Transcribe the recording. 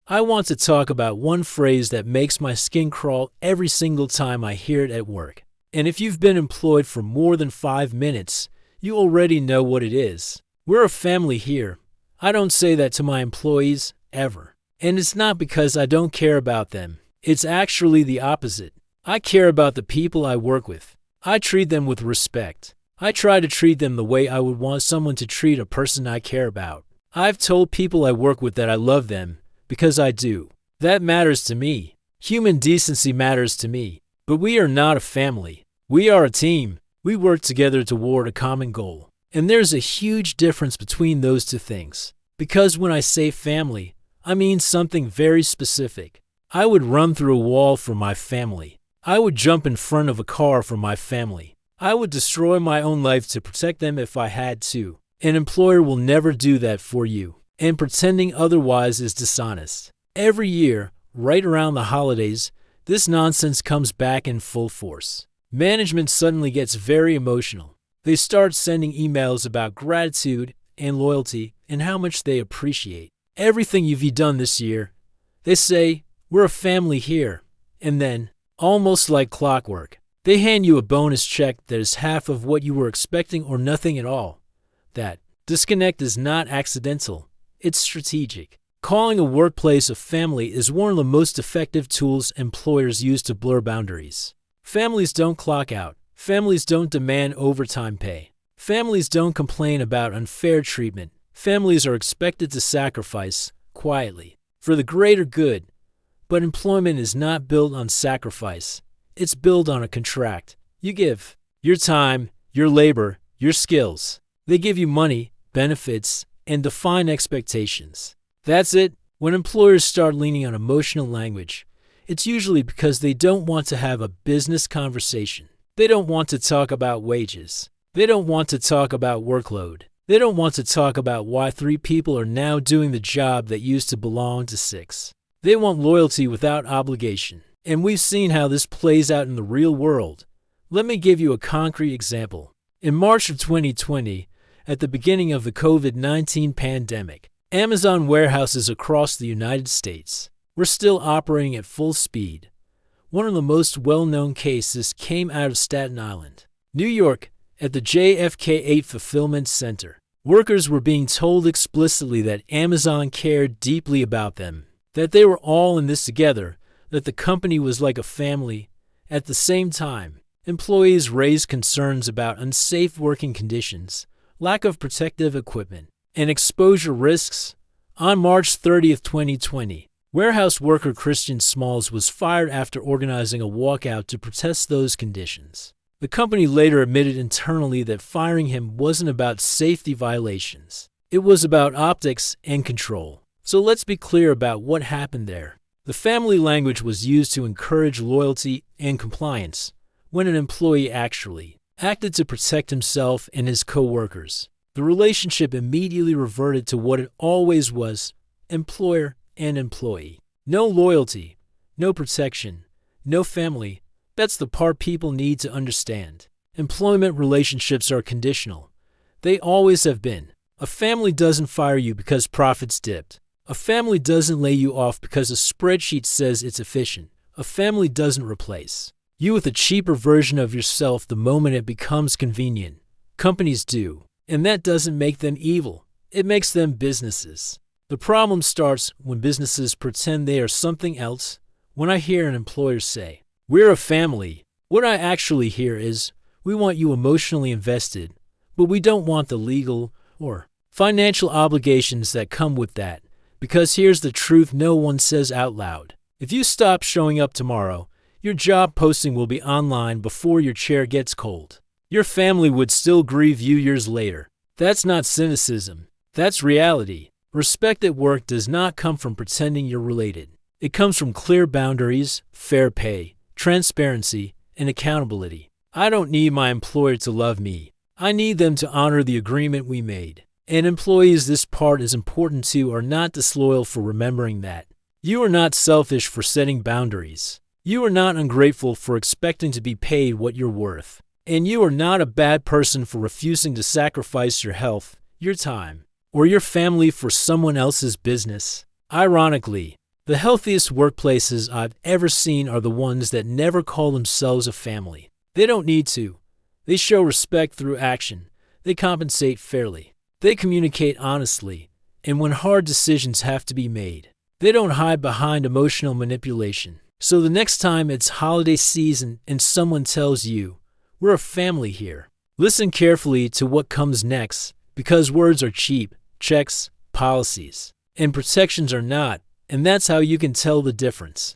I want to talk about one phrase that makes my skin crawl every single time I hear it at work. And if you've been employed for more than 5 minutes, you already know what it is. We're a family here. I don't say that to my employees, ever. And it's not because I don't care about them. It's actually the opposite. I care about the people I work with. I treat them with respect. I try to treat them the way I would want someone to treat a person I care about. I've told people I work with that I love them, because I do. That matters to me. Human decency matters to me. But we are not a family. We are a team. We work together toward a common goal. And there's a huge difference between those two things. Because when I say family, I mean something very specific. I would run through a wall for my family. I would jump in front of a car for my family. I would destroy my own life to protect them if I had to. An employer will never do that for you. And pretending otherwise is dishonest. Every year, right around the holidays, this nonsense comes back in full force. Management suddenly gets very emotional. They start sending emails about gratitude and loyalty and how much they appreciate everything you've done this year. They say, "We're a family here." And then, almost like clockwork, they hand you a bonus check that is half of what you were expecting or nothing at all. That disconnect is not accidental. It's strategic. Calling a workplace a family is one of the most effective tools employers use to blur boundaries. Families don't clock out. Families don't demand overtime pay. Families don't complain about unfair treatment. Families are expected to sacrifice, quietly, for the greater good. But employment is not built on sacrifice. It's built on a contract. You give your time, your labor, your skills. They give you money, benefits, and define expectations. That's it. When employers start leaning on emotional language, it's usually because they don't want to have a business conversation. They don't want to talk about wages. They don't want to talk about workload. They don't want to talk about why 3 people are now doing the job that used to belong to 6. They want loyalty without obligation. And we've seen how this plays out in the real world. Let me give you a concrete example. In March of 2020, at the beginning of the COVID-19 pandemic, Amazon warehouses across the United States were still operating at full speed. One of the most well-known cases came out of Staten Island, New York, at the JFK 8 Fulfillment Center. Workers were being told explicitly that Amazon cared deeply about them, that they were all in this together, that the company was like a family. At the same time, employees raised concerns about unsafe working conditions, lack of protective equipment, and exposure risks. On March 30, 2020, warehouse worker Christian Smalls was fired after organizing a walkout to protest those conditions. The company later admitted internally that firing him wasn't about safety violations. It was about optics and control. So let's be clear about what happened there. The family language was used to encourage loyalty and compliance, when an employee actually acted to protect himself and his co-workers. The relationship immediately reverted to what it always was: employer and employee. No loyalty, no protection, no family. That's the part people need to understand. Employment relationships are conditional. They always have been. A family doesn't fire you because profits dipped. A family doesn't lay you off because a spreadsheet says it's efficient. A family doesn't replace you with a cheaper version of yourself the moment it becomes convenient. Companies do. And that doesn't make them evil. It makes them businesses. The problem starts when businesses pretend they are something else. When I hear an employer say, "We're a family," what I actually hear is, "We want you emotionally invested, but we don't want the legal or financial obligations that come with that." Because here's the truth no one says out loud. If you stop showing up tomorrow, your job posting will be online before your chair gets cold. Your family would still grieve you years later. That's not cynicism. That's reality. Respect at work does not come from pretending you're related. It comes from clear boundaries, fair pay, transparency, and accountability. I don't need my employer to love me. I need them to honor the agreement we made. And employees, this part is important too, are not disloyal for remembering that. You are not selfish for setting boundaries. You are not ungrateful for expecting to be paid what you're worth. And you are not a bad person for refusing to sacrifice your health, your time, or your family for someone else's business. Ironically, The healthiest workplaces I've ever seen are the ones that never call themselves a family. They don't need to. They show respect through action. They compensate fairly. They communicate honestly. And when hard decisions have to be made, they don't hide behind emotional manipulation. So the next time it's holiday season and someone tells you, "We're a family here," listen carefully to what comes next, because words are cheap, checks, policies, and protections are not, and that's how you can tell the difference.